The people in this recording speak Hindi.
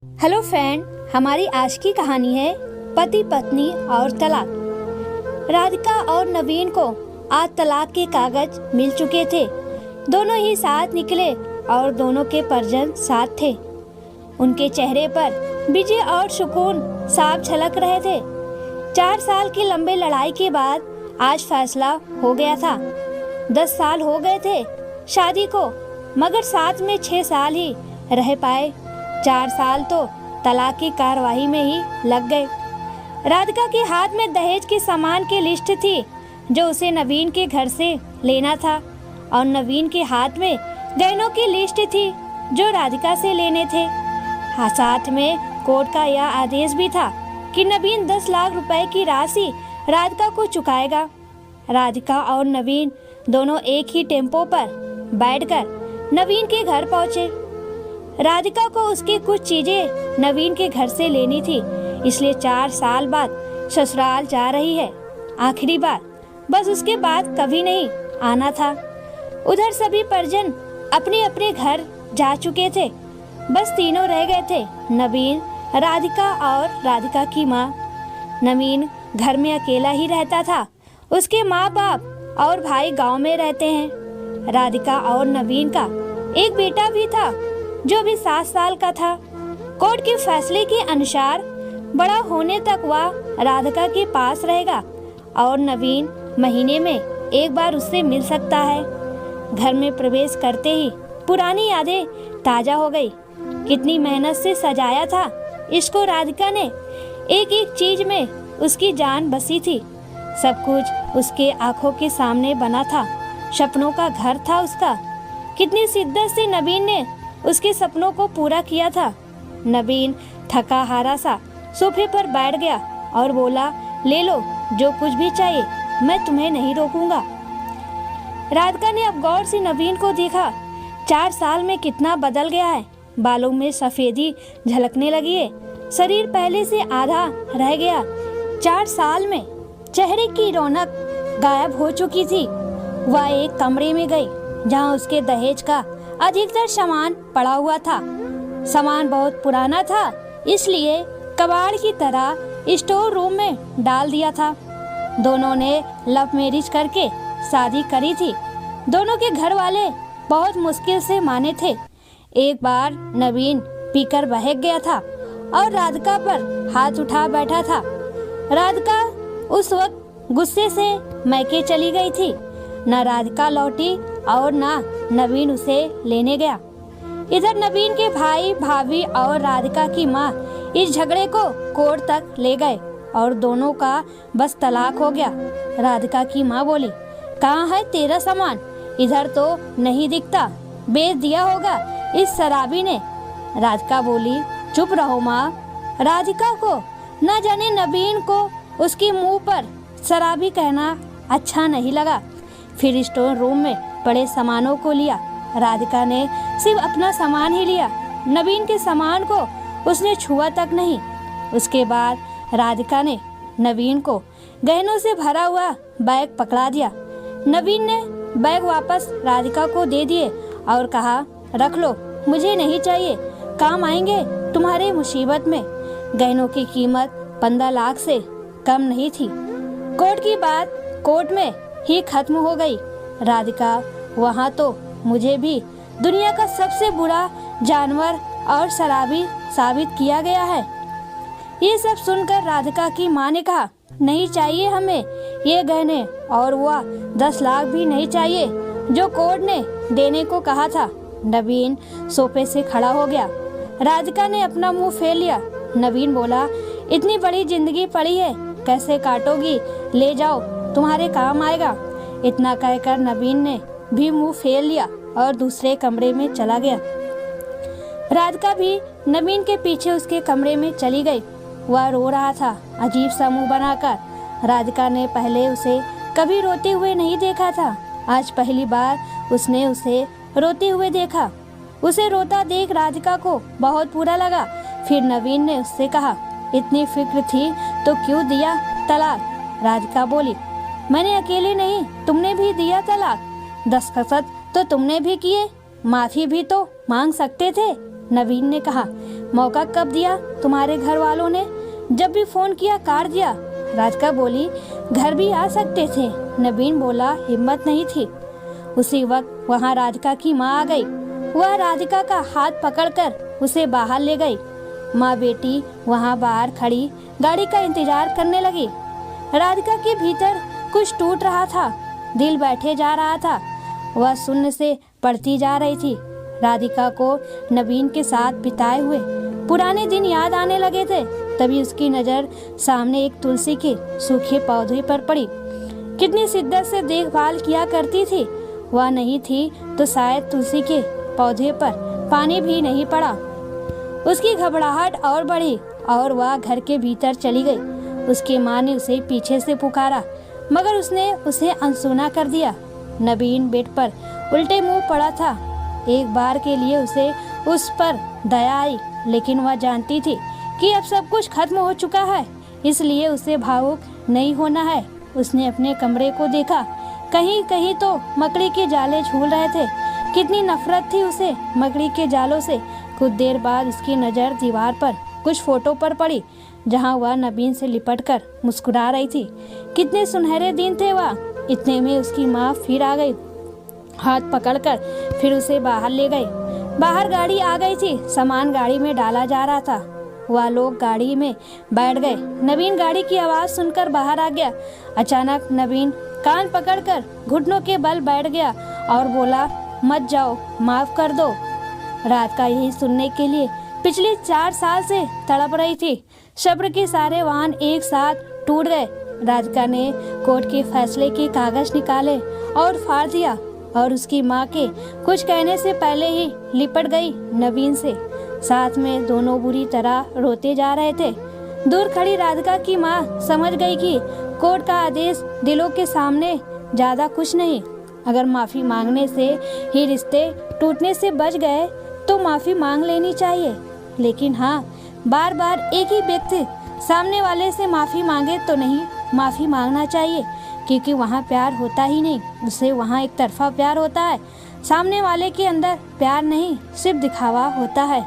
हेलो फ्रेंड, हमारी आज की कहानी है पति पत्नी और तलाक। राधिका और नवीन को आज तलाक के कागज मिल चुके थे। दोनों ही साथ निकले और दोनों के परिजन साथ थे। उनके चेहरे पर विजय और सुकून साफ झलक रहे थे। 4 साल की लंबी लड़ाई के बाद आज फैसला हो गया था। 10 साल हो गए थे शादी को, मगर साथ में 6 साल ही रह पाए। 4 साल तो तलाक की कार्रवाई में ही लग गए। राधिका के हाथ में दहेज के सामान की लिस्ट थी जो उसे नवीन के घर से लेना था, और नवीन के हाथ में गहनों की लिस्ट थी जो राधिका से लेने थे। हाँ, साथ में कोर्ट का यह आदेश भी था कि नवीन 10 लाख रुपए की राशि राधिका को चुकाएगा। राधिका और नवीन दोनों एक ही टेम्पो पर बैठकर नवीन के घर पहुंचे। राधिका को उसकी कुछ चीजें नवीन के घर से लेनी थी, इसलिए 4 साल बाद ससुराल जा रही है। आखिरी बार, बस उसके बाद कभी नहीं आना था। उधर सभी परिजन अपने अपने घर जा चुके थे। बस तीनों रह गए थे, नवीन, राधिका और राधिका की माँ। नवीन घर में अकेला ही रहता था। उसके माँ बाप और भाई गांव में रहते हैं। राधिका और नवीन का एक बेटा भी था जो भी 7 साल का था। कोर्ट के फैसले के अनुसार बड़ा होने तक वह राधिका के पास रहेगा और नवीन महीने में एक बार उससे मिल सकता है। घर में प्रवेश करते ही पुरानी यादें ताजा हो गई। कितनी मेहनत से सजाया था इसको राधिका ने। एक एक चीज में उसकी जान बसी थी। सब कुछ उसके आंखों के सामने बना था। सपनों का घर था उसका। कितनी शिद्दत से नवीन ने उसके सपनों को पूरा किया था। नवीन थका हारा सा सोफे पर बैठ गया और बोला, ले लो जो कुछ भी चाहिए, मैं तुम्हें नहीं रोकूंगा। राधिका ने अब गौर से नवीन को देखा। 4 साल में कितना बदल गया है। बालों में सफेदी झलकने लगी है। शरीर पहले से आधा रह गया। 4 साल में चेहरे की रौनक गायब हो चुकी थी। वह एक कमरे में गई जहां उसके दहेज का अधिकतर सामान पड़ा हुआ था। सामान बहुत पुराना था, इसलिए कबाड़ की तरह स्टोर रूम में डाल दिया था। दोनों ने लव मैरिज करके शादी करी थी। दोनों के घर वाले बहुत मुश्किल से माने थे। एक बार नवीन पीकर बहक गया था और राधिका पर हाथ उठा बैठा था। राधिका उस वक्त गुस्से से मैके चली गई थी। न राधिका लौटी और न नवीन उसे लेने गया। इधर नवीन के भाई भाभी और राधिका की माँ इस झगड़े को कोर्ट तक ले गए और दोनों का बस तलाक हो गया। राधिका की माँ बोली, कहाँ है तेरा सामान? इधर तो नहीं दिखता, बेच दिया होगा इस शराबी ने। राधिका बोली, चुप रहो माँ। राधिका को न जाने नवीन को उसके मुंह पर शराबी कहना अच्छा नहीं लगा। फिर स्टोर रूम में पड़े सामानों को लिया। राधिका ने सिर्फ अपना सामान ही लिया। नवीन के सामान को उसने छुआ तक नहीं। उसके बाद राधिका ने नवीन को गहनों से भरा हुआ बैग पकड़ा दिया। नवीन ने बैग वापस राधिका को दे दिए और कहा, रख लो, मुझे नहीं चाहिए, काम आएंगे तुम्हारे मुसीबत में। गहनों की कीमत 15 लाख से कम नहीं थी। कोर्ट की बात कोर्ट में ही खत्म हो गई। राधिका, वहाँ तो मुझे भी दुनिया का सबसे बुरा जानवर और शराबी साबित किया गया है। ये सब सुनकर राधिका की माँ ने कहा, नहीं चाहिए हमें ये गहने, और वह 10 लाख भी नहीं चाहिए जो कोर्ट ने देने को कहा था। नवीन सोफे से खड़ा हो गया। राधिका ने अपना मुंह फेर लिया। नवीन बोला, इतनी बड़ी जिंदगी पड़ी है, कैसे काटोगी? ले जाओ, तुम्हारे काम आएगा। इतना कहकर नवीन ने भी मुंह फेर लिया और दूसरे कमरे में चला गया। राधिका भी नवीन के पीछे उसके कमरे में चली गई। वह रो रहा था, अजीब सा मुंह बनाकर। राधिका ने पहले उसे कभी रोते हुए नहीं देखा था। आज पहली बार उसने उसे रोते हुए देखा। उसे रोता देख राधिका को बहुत बुरा लगा। फिर नवीन ने उससे कहा, इतनी फिक्र थी तो क्यों दिया तलाक? राधिका बोली, मैंने अकेले नहीं, तुमने भी दिया तलाक। दस्तखत तो तुमने भी किए, माफी भी तो मांग सकते थे। नवीन ने कहा, मौका कब दिया तुम्हारे घर वालों ने? जब भी फोन किया काट दिया। राधिका बोली, घर भी आ सकते थे। नवीन बोला, हिम्मत नहीं थी। उसी वक्त वहाँ राधिका की माँ आ गई। वह राधिका का हाथ पकड़कर उसे बाहर ले गई। माँ बेटी वहाँ बाहर खड़ी गाड़ी का इंतजार करने लगी। राधिका के भीतर कुछ टूट रहा था, दिल बैठे जा रहा था। वह शून्य से बढ़ती जा रही थी। राधिका को नवीन के साथ बिताए हुए पुराने दिन याद आने लगे थे। तभी उसकी नज़र सामने एक तुलसी के सूखे पौधे पर पड़ी। कितनी शिद्दत से देखभाल किया करती थी। वह नहीं थी तो शायद तुलसी के पौधे पर पानी भी नहीं पड़ा। उसकी घबराहट और बढ़ी और वह घर के भीतर चली गई। उसकी माँ ने उसे पीछे से पुकारा, मगर उसने उसे अनसुना कर दिया। नवीन बेड पर उल्टे मुंह पड़ा था। एक बार के लिए उसे उस पर दया आई, लेकिन वह जानती थी कि अब सब कुछ खत्म हो चुका है, इसलिए उसे भावुक नहीं होना है। उसने अपने कमरे को देखा। कहीं कहीं तो मकड़ी के जाले झूल रहे थे। कितनी नफरत थी उसे मकड़ी के जालों से। कुछ देर बाद उसकी नज़र दीवार पर कुछ फोटो पर पड़ी, जहां वह नवीन से लिपटकर मुस्कुरा रही थी। कितने सुनहरे दिन थे वह। इतने में उसकी माँ फिर आ गई। हाथ पकड़कर फिर उसे बाहर ले गई। बाहर गाड़ी आ गई थी। सामान गाड़ी में डाला जा रहा था। वह लोग गाड़ी में बैठ गए। नवीन गाड़ी की आवाज़ सुनकर बाहर आ गया। अचानक नवीन कान पकड़कर घुटनों के बल बैठ गया और बोला, मत जाओ, माफ कर दो। रात का यही सुनने के लिए पिछले 4 साल से तड़प रही थी। सब्र के सारे वाहन एक साथ टूट गए। राधिका ने कोर्ट के फैसले के कागज निकाले और फाड़ दिया और उसकी माँ के कुछ कहने से पहले ही लिपट गई नवीन से। साथ में दोनों बुरी तरह रोते जा रहे थे। दूर खड़ी राधिका की माँ समझ गई कि कोर्ट का आदेश दिलों के सामने ज़्यादा कुछ नहीं। अगर माफ़ी मांगने से ही रिश्ते टूटने से बच गए तो माफ़ी मांग लेनी चाहिए। लेकिन हाँ, बार बार एक ही व्यक्ति सामने वाले से माफ़ी मांगे तो नहीं माफ़ी मांगना चाहिए, क्योंकि वहाँ प्यार होता ही नहीं, उससे वहाँ एक तरफा प्यार होता है। सामने वाले के अंदर प्यार नहीं, सिर्फ दिखावा होता है।